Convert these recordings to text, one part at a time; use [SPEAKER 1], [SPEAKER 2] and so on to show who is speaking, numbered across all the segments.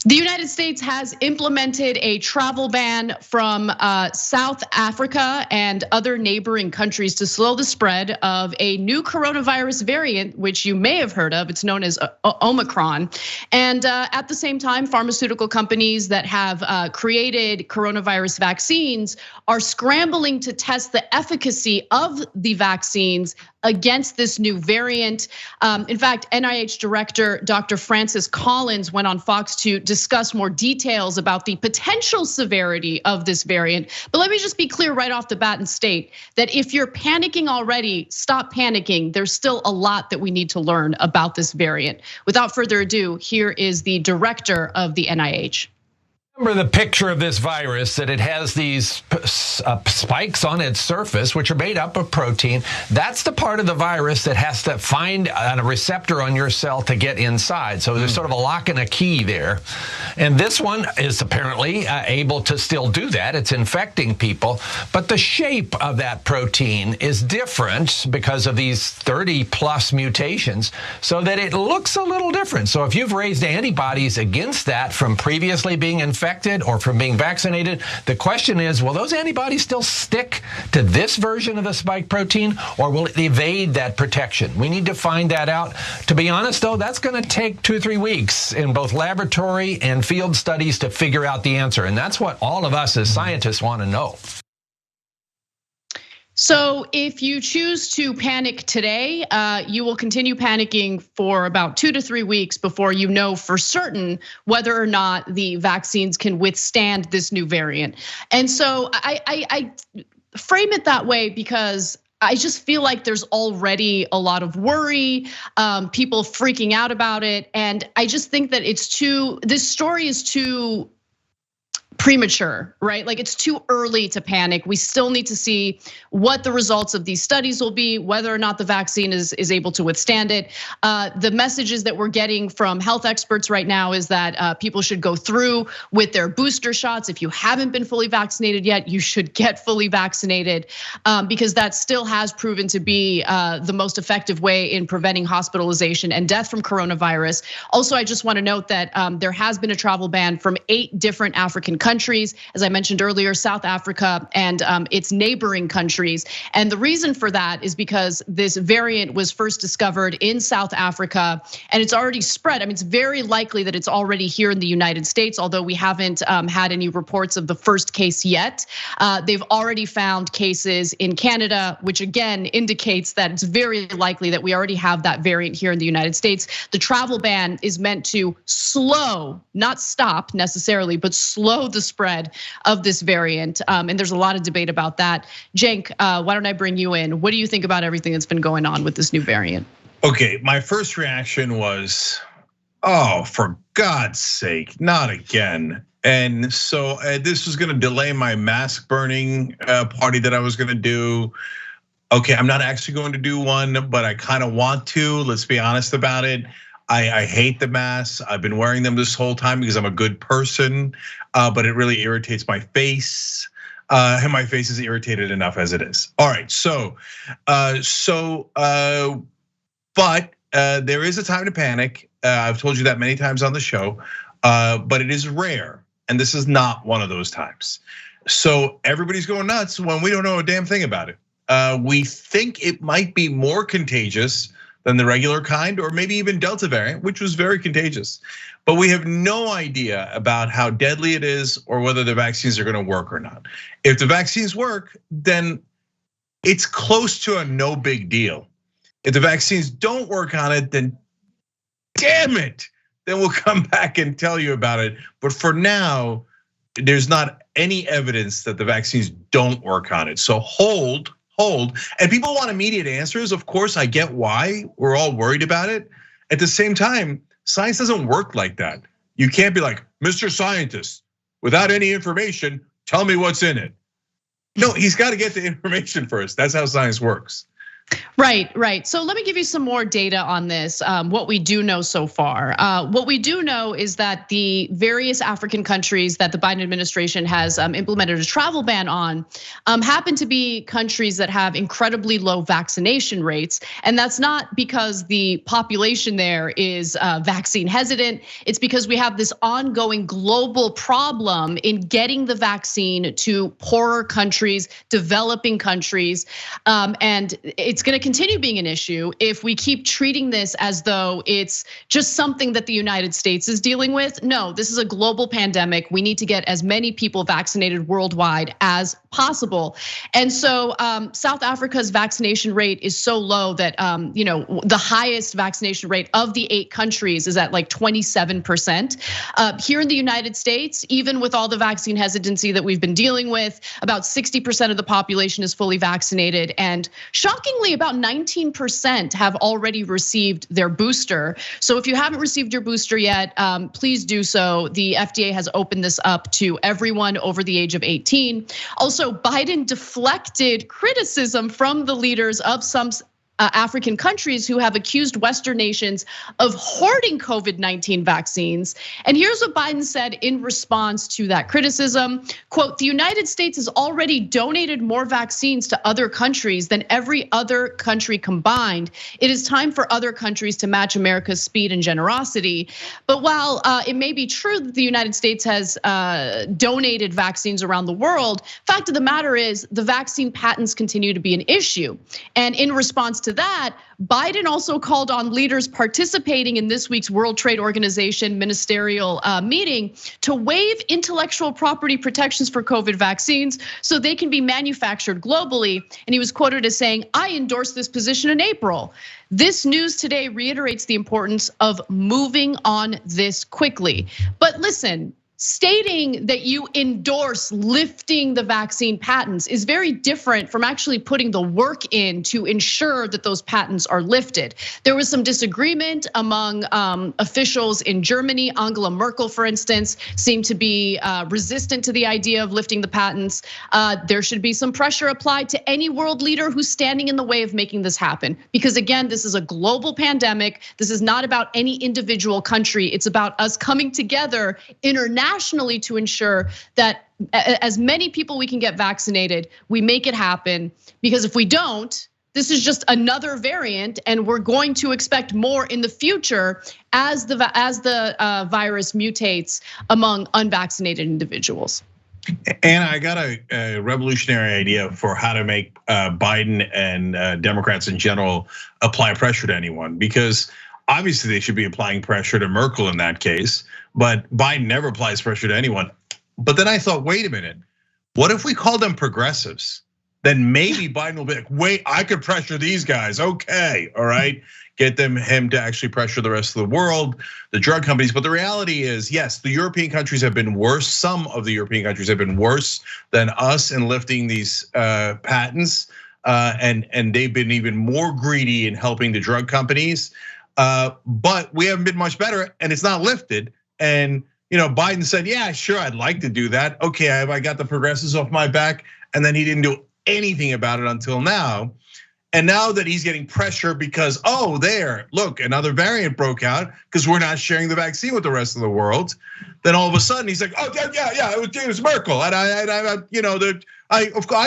[SPEAKER 1] The United States has implemented a travel ban from South Africa and other neighboring countries to slow the spread of a new coronavirus variant, which you may have heard of. It's known as Omicron. And at the same time, pharmaceutical companies that have created coronavirus vaccines are scrambling to test the efficacy of the vaccines against this new variant. In fact, NIH Director Dr. Francis Collins went on Fox to discuss more details about the potential severity of this variant. But let me just be clear right off the bat and state that if you're panicking already, stop panicking. There's still a lot that we need to learn about this variant. Without further ado, here is the director of the NIH.
[SPEAKER 2] Remember the picture of this virus, that it has these spikes on its surface, which are made up of protein. That's the part of the virus that has to find a receptor on your cell to get inside. So there's sort of a lock and a key there. And this one is apparently able to still do that. It's infecting people. But the shape of that protein is different because of these 30 plus mutations, so that it looks a little different. So if you've raised antibodies against that from previously being infected or from being vaccinated, the question is, will those antibodies still stick to this version of the spike protein, or will it evade that protection? We need to find that out. To be honest, though, that's going to take 2 or 3 weeks in both laboratory and field studies to figure out the answer. And that's what all of us as scientists want to know.
[SPEAKER 1] So if you choose to panic today, you will continue panicking for about 2 to 3 weeks before you know for certain whether or not the vaccines can withstand this new variant. And so I frame it that way because I just feel like there's already a lot of worry, people freaking out about it. And I just think that this story is too premature, right? Like, it's too early to panic. We still need to see what the results of these studies will be, whether or not the vaccine is able to withstand it. The messages that we're getting from health experts right now is that people should go through with their booster shots. If you haven't been fully vaccinated yet, you should get fully vaccinated, because that still has proven to be the most effective way in preventing hospitalization and death from coronavirus. Also, I just want to note that there has been a travel ban from 8 different African countries, as I mentioned earlier, South Africa and its neighboring countries. And the reason for that is because this variant was first discovered in South Africa and it's already spread. I mean, it's very likely that it's already here in the United States, although we haven't had any reports of the first case yet. They've already found cases in Canada, which again indicates that it's very likely that we already have that variant here in the United States. The travel ban is meant to slow, not stop necessarily, but slow the spread of this variant. And there's a lot of debate about that. Cenk, why don't I bring you in? What do you think about everything that's been going on with this new variant?
[SPEAKER 3] Okay, my first reaction was, oh, for God's sake, not again. And so this was gonna delay my mask burning party that I was gonna do. Okay, I'm not actually going to do one, but I kind of want to, let's be honest about it. I hate the masks. I've been wearing them this whole time because I'm a good person, but it really irritates my face. And my face is irritated enough as it is. All right, but there is a time to panic. I've told you that many times on the show, but it is rare. And this is not one of those times. So everybody's going nuts when we don't know a damn thing about it. We think it might be more contagious than the regular kind, or maybe even Delta variant, which was very contagious. But we have no idea about how deadly it is or whether the vaccines are gonna work or not. If the vaccines work, then it's close to a no big deal. If the vaccines don't work on it, then damn it, then we'll come back and tell you about it. But for now, there's not any evidence that the vaccines don't work on it. So hold. And people want immediate answers. Of course, I get why we're all worried about it. At the same time, science doesn't work like that. You can't be like, Mr. Scientist, without any information, tell me what's in it. No, he's got to get the information first. That's how science works.
[SPEAKER 1] Right. So let me give you some more data on this, what we do know so far. What we do know is that the various African countries that the Biden administration has implemented a travel ban on happen to be countries that have incredibly low vaccination rates. And that's not because the population there is vaccine hesitant. It's because we have this ongoing global problem in getting the vaccine to poorer countries, developing countries. And it's going to continue being an issue if we keep treating this as though it's just something that the United States is dealing with. No, this is a global pandemic. We need to get as many people vaccinated worldwide as possible. And so South Africa's vaccination rate is so low that the highest vaccination rate of the 8 countries is at like 27%. Here in the United States, even with all the vaccine hesitancy that we've been dealing with, about 60% of the population is fully vaccinated. And shockingly, about 19% have already received their booster. So if you haven't received your booster yet, please do so. The FDA has opened this up to everyone over the age of 18. Also, Biden deflected criticism from the leaders of some African countries who have accused Western nations of hoarding COVID-19 vaccines. And here's what Biden said in response to that criticism. Quote, "The United States has already donated more vaccines to other countries than every other country combined. It is time for other countries to match America's speed and generosity." But while it may be true that the United States has donated vaccines around the world, fact of the matter is the vaccine patents continue to be an issue. And in response to that, Biden also called on leaders participating in this week's World Trade Organization ministerial meeting to waive intellectual property protections for COVID vaccines so they can be manufactured globally. And he was quoted as saying, "I endorsed this position in April." This news today reiterates the importance of moving on this quickly. But listen, stating that you endorse lifting the vaccine patents is very different from actually putting the work in to ensure that those patents are lifted. There was some disagreement among officials in Germany. Angela Merkel, for instance, seemed to be resistant to the idea of lifting the patents. There should be some pressure applied to any world leader who's standing in the way of making this happen. Because again, this is a global pandemic. This is not about any individual country. It's about us coming together internationally to ensure that as many people we can get vaccinated, we make it happen. Because if we don't, this is just another variant, and we're going to expect more in the future as the virus mutates among unvaccinated individuals.
[SPEAKER 3] And I got a revolutionary idea for how to make Biden and Democrats in general apply pressure to anyone, because obviously they should be applying pressure to Merkel in that case, but Biden never applies pressure to anyone. But then I thought, wait a minute, what if we call them progressives? Then maybe Biden will be like, wait, I could pressure these guys, okay, all right? Get him to actually pressure the rest of the world, the drug companies. But the reality is, yes, the European countries have been worse. Some of the European countries have been worse than us in lifting these patents, and they've been even more greedy in helping the drug companies. But we haven't been much better, and it's not lifted. And Biden said, "Yeah, sure, I'd like to do that. Okay, I got the progressives off my back," and then he didn't do anything about it until now. And now that he's getting pressure because, oh, look, another variant broke out because we're not sharing the vaccine with the rest of the world. Then all of a sudden he's like, "Oh yeah, it was Merkel," and I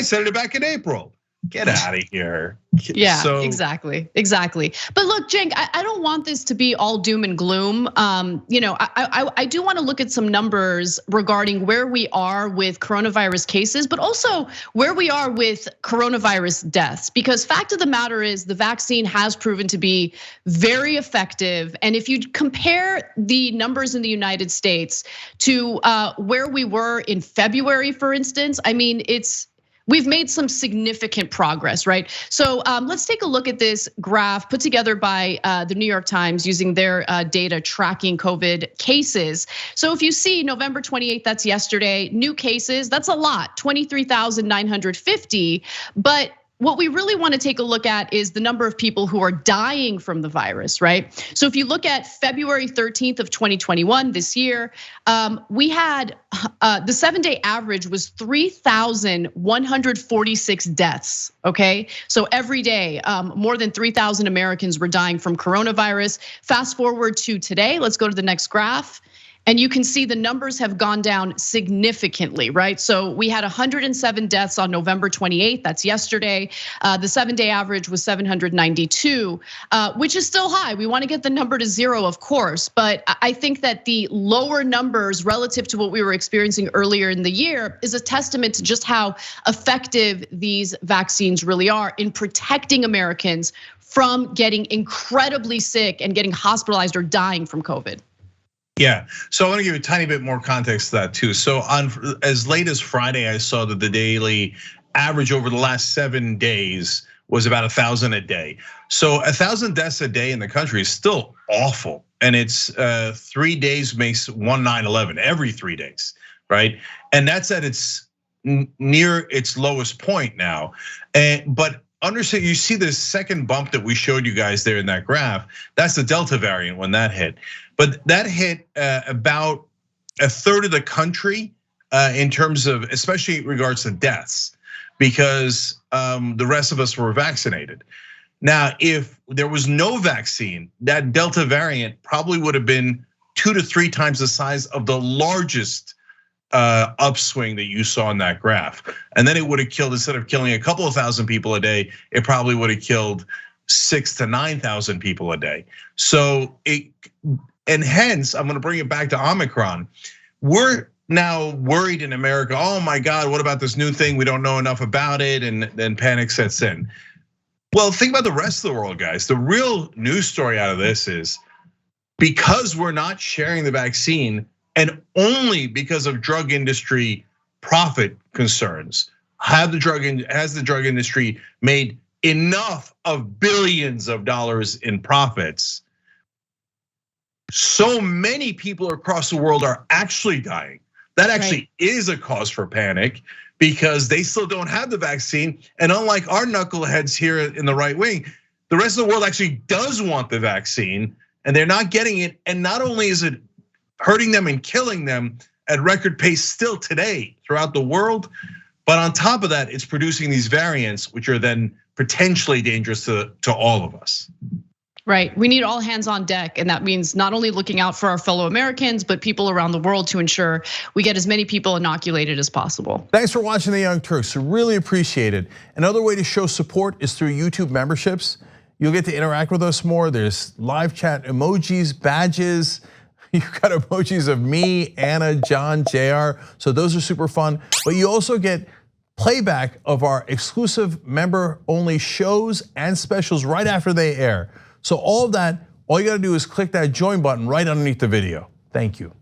[SPEAKER 3] said it back in April. Get out of here.
[SPEAKER 1] Yeah, exactly. But look, Cenk, I don't want this to be all doom and gloom. I do want to look at some numbers regarding where we are with coronavirus cases, but also where we are with coronavirus deaths. Because fact of the matter is the vaccine has proven to be very effective. And if you compare the numbers in the United States to where we were in February, for instance, I mean, we've made some significant progress, right? So let's take a look at this graph put together by the New York Times using their data tracking COVID cases. So if you see November 28th, that's yesterday, new cases, that's a lot, 23,950. But what we really want to take a look at is the number of people who are dying from the virus, right? So if you look at February 13th of 2021, this year, we had the 7-day average was 3,146 deaths, okay? So every day, more than 3,000 Americans were dying from coronavirus. Fast forward to today, let's go to the next graph. And you can see the numbers have gone down significantly, right? So we had 107 deaths on November 28th, that's yesterday. The 7-day average was 792, which is still high. We wanna get the number to 0, of course, but I think that the lower numbers relative to what we were experiencing earlier in the year is a testament to just how effective these vaccines really are in protecting Americans from getting incredibly sick and getting hospitalized or dying from COVID.
[SPEAKER 3] Yeah, so I want to give you a tiny bit more context to that too. So on as late as Friday, I saw that the daily average over the last 7 days was about 1,000 a day. So 1,000 deaths a day in the country is still awful, and it's 3 days makes 1/9/11 every 3 days, right? And that's at its near its lowest point now. But understand, you see this second bump that we showed you guys there in that graph. That's the Delta variant when that hit. But that hit about a third of the country in terms of, especially in regards to deaths, because the rest of us were vaccinated. Now, if there was no vaccine, that Delta variant probably would have been 2 to 3 times the size of the largest upswing that you saw in that graph. And then it would have killed, instead of killing a couple of thousand people a day, it probably would have killed 6,000 to 9,000 people a day. So and hence, I'm gonna bring it back to Omicron. We're now worried in America, oh my God, what about this new thing? We don't know enough about it, and then panic sets in. Well, think about the rest of the world, guys. The real news story out of this is because we're not sharing the vaccine, and only because of drug industry profit concerns, has the drug industry made enough of billions of dollars in profits. So many people across the world are actually dying. That actually is a cause for panic, because they still don't have the vaccine. And unlike our knuckleheads here in the right wing, the rest of the world actually does want the vaccine, and they're not getting it. And not only is it hurting them and killing them at record pace still today throughout the world, but on top of that, it's producing these variants, which are then potentially dangerous to all of us.
[SPEAKER 1] Right, we need all hands on deck, and that means not only looking out for our fellow Americans, but people around the world to ensure we get as many people inoculated as possible.
[SPEAKER 4] Thanks for watching The Young Turks, really appreciate it. Another way to show support is through YouTube memberships. You'll get to interact with us more. There's live chat emojis, badges. You've got emojis of me, Anna, John, JR, so those are super fun. But you also get playback of our exclusive member-only shows and specials right after they air. So all of that, all you gotta do is click that join button right underneath the video. Thank you.